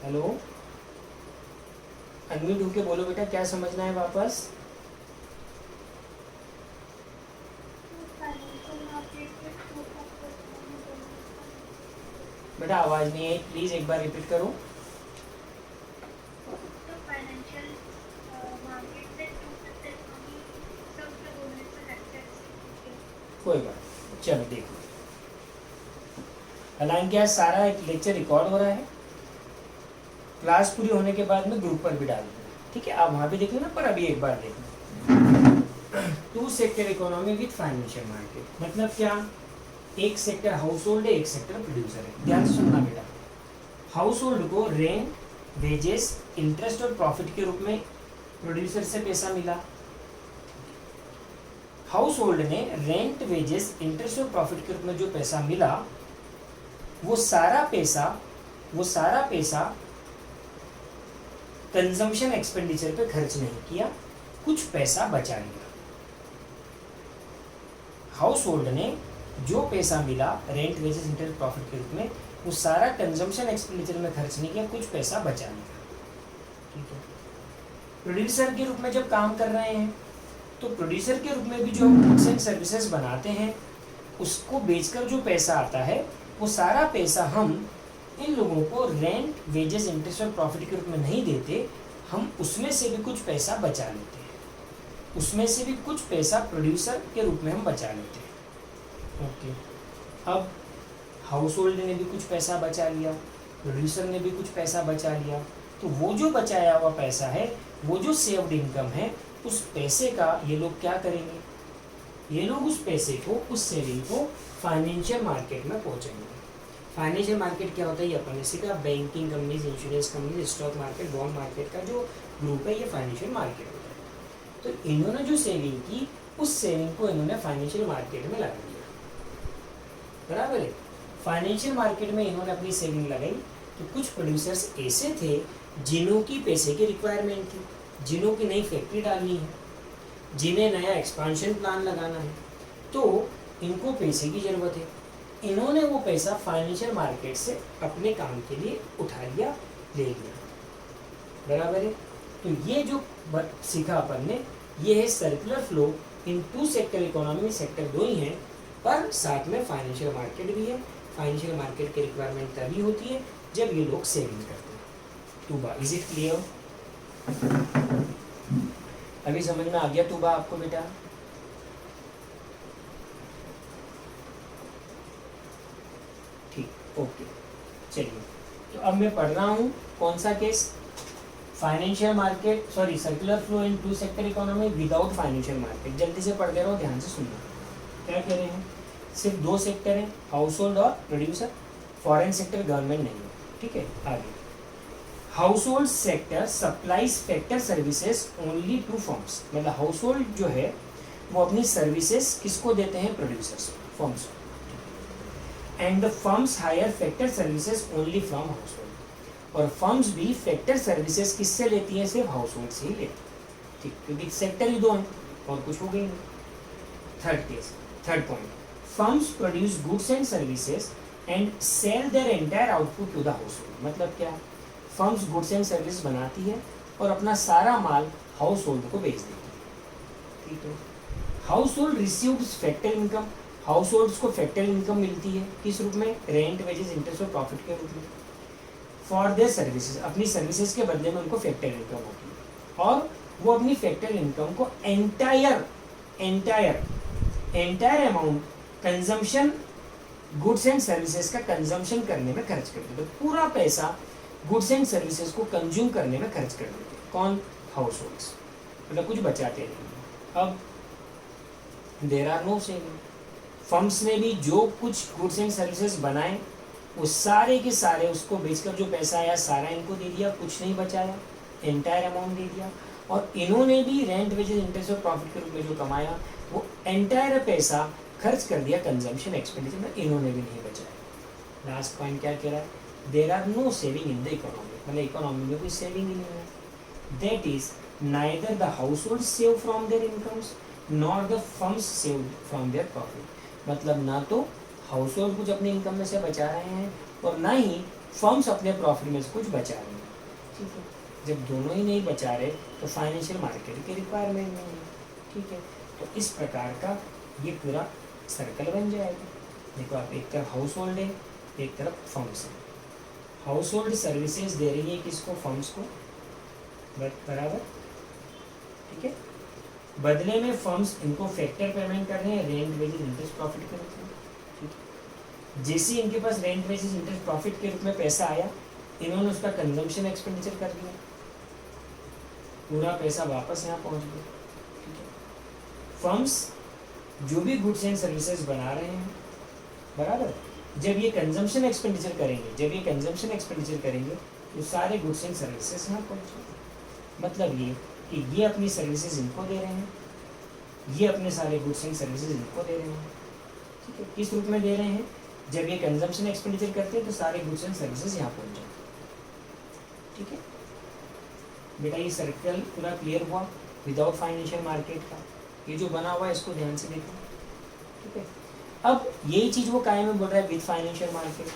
हेलो, अनम्यूट होके बोलो बेटा, क्या समझना है वापस? बेटा आवाज नहीं आई, प्लीज एक बार रिपीट करो। कोई बात, चलो देखो। हालांकि आज सारा एक लेक्चर रिकॉर्ड हो रहा है, क्लास पूरी होने के बाद में ग्रुप पर भी डाल दूंगा। ठीक है, आप वहां भी देख लेना, पर अभी एक बार देख लो। Two sector economy with financial market मतलब क्या? एक सेक्टर हाउस होल्ड है, एक सेक्टर प्रोड्यूसर है। ध्यान से सुनना बेटा। हाउस होल्ड को रेंट, वेजेस इंटरेस्ट और प्रॉफिट के रूप में प्रोड्यूसर से पैसा मिला। हाउस होल्ड ने रेंट, वेजेस, इंटरेस्ट और प्रॉफिट के रूप में जो पैसा मिला वो सारा पैसा कंजम्पशन एक्सपेंडिचर पे खर्च नहीं किया, कुछ पैसा बचा लिया। हाउस होल्ड ने जो पैसा मिला रेंट, वेजेस, इंटरेस्ट, प्रॉफिट के रूप में वो सारा कंजम्पशन एक्सपेंडिचर में खर्च नहीं किया, कुछ पैसा बचा लिया। ठीक है। प्रोड्यूसर के रूप में जब काम कर रहे हैं तो प्रोड्यूसर के रूप में भी जो हम गुड्स एंड सर्विसेज बनाते हैं उसको बेचकर जो पैसा आता है वो सारा पैसा हम इन लोगों को रेंट, वेजेस, इंटरेस्ट और प्रॉफिट के रूप में नहीं देते, हम उसमें से भी कुछ पैसा बचा लेते हैं, उसमें से भी कुछ पैसा प्रोड्यूसर के रूप में हम बचा लेते हैं। ओके, अब हाउस होल्ड ने भी कुछ पैसा बचा लिया, प्रोड्यूसर ने भी कुछ पैसा बचा लिया, तो वो जो बचाया हुआ पैसा है, वो जो सेव्ड इनकम है, उस पैसे का ये लोग क्या करेंगे, ये लोग उस पैसे को, उस सेविंग को फाइनेंशियल मार्केट में पहुंचाएंगे। फाइनेंशियल मार्केट क्या होता है, ये अपन ने सीखा, banking companies, insurance companies, stock market, bond market का जो ग्रुप है ये फाइनेंशियल मार्केट होता है। तो इन्होंने जो सेविंग की उस सेविंग को इन्होंने फाइनेंशियल मार्केट में लगा दिया, बराबर है। फाइनेंशियल मार्केट में इन्होंने अपनी सेविंग लगाई, तो कुछ प्रोड्यूसर्स ऐसे थे जिन्हों की पैसे की रिक्वायरमेंट थी, जिन्हों की नई फैक्ट्री डालनी है, जिन्हें नया एक्सपांशन प्लान लगाना है, तो इनको पैसे की ज़रूरत है। इन्होंने वो पैसा फाइनेंशियल मार्केट से अपने काम के लिए उठा लिया, ले लिया, बराबर है। तो ये जो सीखा अपन ने, ये है circular flow in two sector economy में। सेक्टर दो ही हैं पर साथ में फाइनेंशियल मार्केट भी है। फाइनेंशियल मार्केट की रिक्वायरमेंट तभी होती है जब ये लोग सेविंग करते हैं। Tuba, is it clear? अभी समझ में आ गया टूबा आपको बेटा? ठीक, ओके, चलिए। तो अब मैं पढ़ रहा हूँ कौन सा case, financial market, sorry, circular flow in two sector economy without financial market. जल्दी से पढ़ दे रहा हूँ, ध्यान से सुनना। क्या कह रहे हैं, सिर्फ दो सेक्टर हैं, हाउस होल्ड और प्रोड्यूसर, फॉरेन सेक्टर गवर्नमेंट नहीं है। ठीक है, आगे। Household sector supplies factor services only to firms, मतलब हाउस होल्ड जो है वो अपनी सर्विसेज किसको देते हैं, producers, firms. And the firms hire factor services only from household, और फर्म्स भी फैक्टर सर्विसेज किससे लेती हैं, सिर्फ हाउस होल्ड से ही लेती हैं। ठीक, क्योंकि सेक्टर ही दो हैं और कुछ हो गई नहीं। Third case, third point, firms produce goods and services and sell their entire output to the household. मतलब क्या, फर्म्स गुड्स एंड सर्विस बनाती है और अपना सारा माल हाउस होल्ड को बेच देती है। ठीक है, house hold receives factor income, house holds को फैक्टर इनकम मिलती है किस रूप में, रेंट, वेजेस, इंटरेस्ट और प्रॉफिट के रूप में, फॉर देयर सर्विसेज, अपनी सर्विसेज के बदले में उनको फैक्टर इनकम होती है, और वो अपनी फैक्टर इनकम को entire amount consumption, goods and services का कंजम्पशन करने में खर्च करते हैं। तो पूरा पैसा गुड्स एंड सर्विसेज को कंज्यूम करने में खर्च कर देते हैं। कौन, हाउस होल्ड्स, मतलब कुछ बचाते नहीं। अब there are no saving, firms ने भी जो कुछ गुड्स एंड सर्विसेज बनाए वो सारे के सारे उसको बेचकर जो पैसा आया सारा इनको दे दिया, कुछ नहीं बचाया, एंटायर अमाउंट दे दिया। और इन्होंने भी रेंट, वेजेस, इंटरेस्ट और प्रॉफिट के रूप में जो कमाया वो एंटायर पैसा खर्च कर दिया कंजम्पशन एक्सपेंडिचर में, इन्होंने भी नहीं बचाया। लास्ट पॉइंट क्या कह रहा है, there are no saving in the economy, मतलब इकोनॉमी में कोई सेविंग ही नहीं है। That is neither the household save from their incomes nor the firms save from their profit, मतलब ना तो हाउस होल्ड कुछ अपनी इनकम में से बचा रहे हैं और ना ही फर्म्स अपने प्रॉफिट में से कुछ बचा रहे हैं। ठीक है, जब दोनों ही नहीं बचा रहे तो फाइनेंशियल मार्केट की रिक्वायरमेंट नहीं है। ठीक है, तो इस प्रकार का ये पूरा सर्कल बन जाएगा। देखो आप, एक तरफ हाउस होल्ड है, एक तरफ फर्म्स है। हाउस होल्ड सर्विसेज दे रही है किसको, फर्म्स को, बराबर। ठीक है, बदले में फर्म्स इनको फैक्टर पेमेंट कर रहे हैं, रेंट, वेजेस, इंटरेस्ट, प्रॉफिट के रूप में। ठीक है, जैसे इनके पास रेंट, वेजेस, इंटरेस्ट, प्रॉफिट के रूप में पैसा आया, इन्होंने उसका कंजम्पशन एक्सपेंडिचर कर दिया, पूरा पैसा वापस यहाँ पहुँच गया। ठीक है, फर्म्स जो भी गुड्स एंड सर्विसेज बना रहे हैं, बराबर, जब ये कंजम्पशन एक्सपेंडिचर करेंगे तो सारे गुड्स एंड सर्विसेज यहाँ पहुँचे। मतलब ये कि ये अपनी सर्विसेज इनको दे रहे हैं, ये अपने सारे गुड्स एंड सर्विसेज इनको दे रहे हैं। ठीक है, किस रूप में दे रहे हैं? जब ये कंजम्पशन एक्सपेंडिचर करते हैं तो सारे गुड्स एंड सर्विसेज यहाँ पहुँच जाते हैं। ठीक है बेटा, ये सर्कल पूरा क्लियर हुआ विदाउट फाइनेंशियल मार्केट का। ये जो बना हुआ है इसको ध्यान से देखो। ठीक है, अब यही चीज़ वो कायम में बोल रहा है विद फाइनेंशियल मार्केट।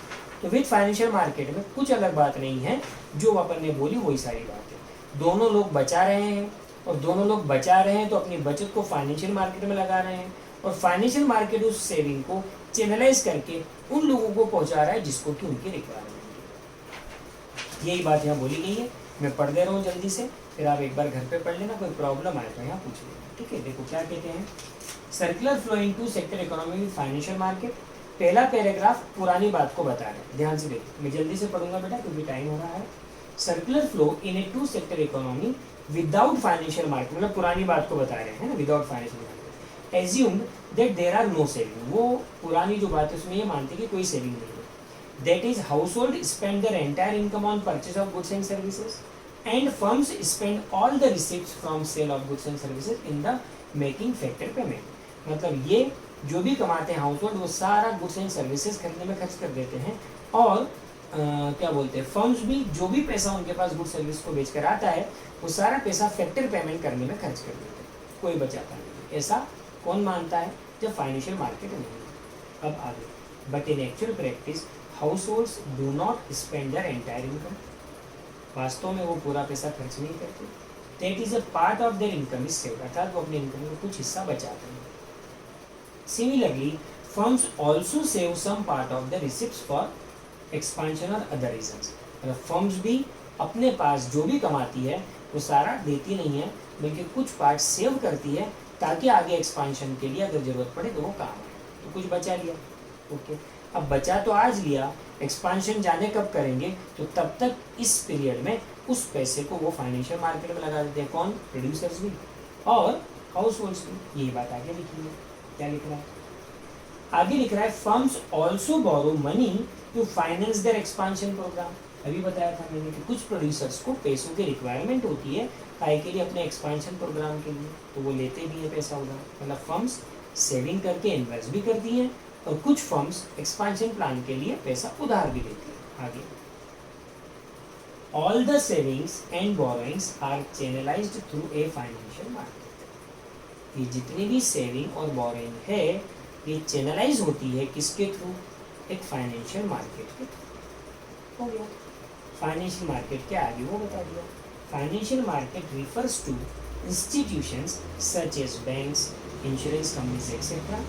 तो विद फाइनेंशियल मार्केट में कुछ अलग बात नहीं है, जो अपन ने बोली वही सारी बात है। दोनों लोग बचा रहे हैं, और दोनों लोग बचा रहे हैं तो अपनी बचत को फाइनेंशियल मार्केट में लगा रहे हैं, और फाइनेंशियल मार्केट उस सेविंग को चैनलाइज करके उन लोगों को पहुंचा रहा है जिसको कि उनकी रिक्वायरमेंट है। यही बात यहाँ बोली गई है। मैं पढ़ दे रहा हूँ जल्दी से, फिर आप एक बार घर पे पढ़ लेना, कोई प्रॉब्लम आए तो यहाँ पूछ लेना। ठीक है, देखो क्या कहते हैं, circular flow into sector economy with financial market. पहला पैराग्राफ पुरानी बात को बता रहे हैं, ध्यान से देखो। मैं जल्दी से पढ़ूंगा बेटा क्योंकि टाइम हो रहा है। Circular flow in a two sector economy without financial market, मतलब पुरानी बात को बता रहे हैं ना, without financial market. Assume that there are no saving, वो पुरानी जो बात है उसमें ये मानते हैं कि कोई सेविंग नहीं है। That is household spend their entire income on purchase of goods and services and firms spend all the receipts from sale of goods and services in the making factor payment। मतलब ये जो भी कमाते हैं house hold वो सारा goods and services खरीदने में खर्च कर देते हैं, और क्या बोलते हैं, फर्म्स भी जो भी पैसा उनके पास गुड सर्विस को बेचकर आता है वो सारा पैसा फैक्टर पेमेंट करने में खर्च कर देते हैं, कोई बचाता नहीं। ऐसा कौन मानता है? जब फाइनेंशियल मार्केट नहीं। अब आगे, but in actual practice households do not spend their entire income, वास्तव में वो पूरा पैसा खर्च नहीं करते। That is a part of their income is saved, अर्थात वो अपने इनकम का कुछ हिस्सा बचाते हैं। Similarly firms also save some part of the receipts for expansion और अदर रीजंस। मतलब फर्म्स भी अपने पास जो भी कमाती है वो सारा देती नहीं है, बल्कि कुछ पार्ट सेव करती है ताकि आगे एक्सपेंशन के लिए अगर जरूरत पड़े तो वो काम आए। तो कुछ बचा लिया, ओके। अब बचा तो आज लिया, एक्सपेंशन जाने कब करेंगे, तो तब तक इस पीरियड में उस पैसे को वो फाइनेंशियल मार्केट में लगा देते हैं। कौन? प्रोड्यूसर्स भी और हाउस होल्ड्स भी। यही बात आगे लिखी है। क्या लिख रहा है आगे? लिख रहा है firms also borrow money to finance their expansion programme. अभी बताया था मैंने कि कुछ प्रोड्यूसर्स को पैसों की रिक्वायरमेंट होती है काय के लिए, अपने एक्सपेंशन प्रोग्राम के लिए, तो वो लेते भी है पैसा उधार। मतलब फर्म्स सेविंग करके इन्वेस्ट भी करती हैं, और कुछ फर्म्स एक्सपेंशन प्लान के लिए पैसा उधार भी देती है। आगे, all the savings and borrowings are channelised through a financial market. ये जितनी भी सेविंग और बोरोइंग है ये चैनलाइज होती है किसके थ्रू? एक फाइनेंशियल मार्केट के थ्रू। हो गया। फाइनेंशियल मार्केट क्या आगे वो बता दिया। Financial market refers to institutions such as banks, insurance companies etcetera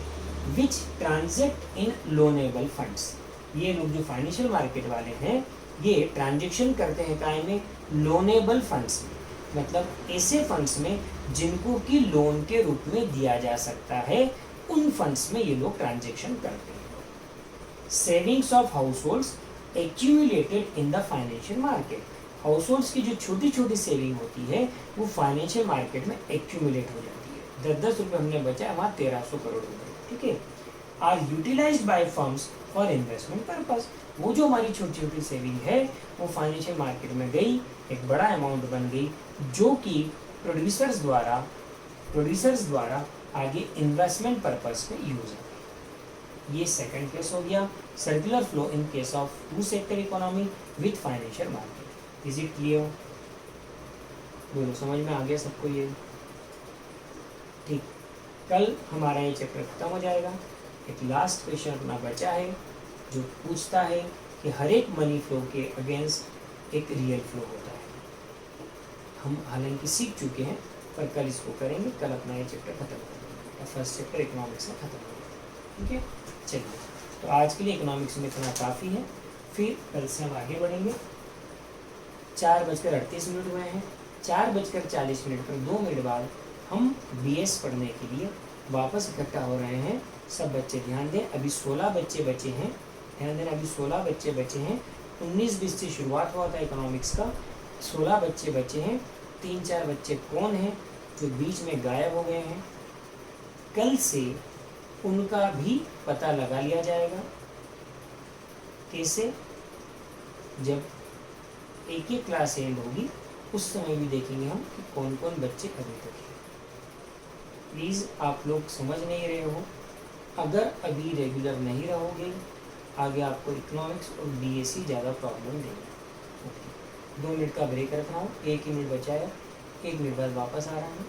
which transact in loanable funds. ये लोग जो फाइनेंशियल मार्केट वाले हैं ये ट्रांजेक्शन करते हैं काय में? लोनेबल फंड्स में। मतलब ऐसे फंड्स में जिनको कि लोन के रूप में दिया जा सकता है, उन फंड्स में ये लोग ट्रांजेक्शन करते हैं। Savings of house holds accumulated in the financial market. House holds की जो छोटी छोटी सेविंग होती है वो फाइनेंशियल मार्केट में एक्यूमुलेट हो जाती है। 10-10 रुपये हमने बचाया, वहाँ 1300 करोड़ रुपए, ठीक है। Are utilised by firms for investment purpose. वो जो हमारी छोटी छोटी सेविंग है वो फाइनेंशियल मार्केट में गई, एक बड़ा अमाउंट बन गई जो कि प्रोड्यूसर्स द्वारा आगे इन्वेस्टमेंट पर्पस में यूज है। ये सेकंड केस हो गया, circular flow in case of two sector economy with financial market. Is it clear? बोलो, समझ में आ गया सबको ये? ठीक, कल हमारा ये चैप्टर खत्म हो जाएगा। एक लास्ट क्वेश्चन अपना बचा है जो पूछता है कि हर एक मनी फ्लो के अगेंस्ट एक रियल फ्लो होता है। हम हालांकि सीख चुके हैं पर कल इसको करेंगे। कल अपना ये चैप्टर खत्म कर देंगे, फर्स्ट चैप्टर इकोनॉमिक्स में खत्म हो गया, ठीक है। चलिए, तो आज के लिए इकोनॉमिक्स में इतना काफ़ी है, फिर कल से हम आगे बढ़ेंगे। 4:38 हुए हैं। 4:40 पर 2 मिनट बाद हम BS पढ़ने के लिए वापस इकट्ठा हो रहे हैं। सब बच्चे ध्यान दें, अभी 16 बच्चे बचे हैं। ध्यान देना, अभी 16 बच्चे बचे हैं। 19-20 से शुरुआत हुआ था इकोनॉमिक्स का। 16 बच्चे बचे हैं। 3-4 बच्चे कौन हैं जो बीच में गायब हो गए हैं? कल से उनका भी पता लगा लिया जाएगा। कैसे? जब एक एक क्लास एंड होगी उस समय भी देखेंगे हम कि कौन कौन बच्चे अभी तक हैं। प्लीज़ आप लोग समझ नहीं रहे हो, अगर अभी रेगुलर नहीं रहोगे आगे आपको इकोनॉमिक्स और बीएससी ज़्यादा प्रॉब्लम देंगे। 2 मिनट का ब्रेक रख रहा हूँ, 1 ही मिनट बचा है, 1 मिनट बाद वापस आ रहा हूँ।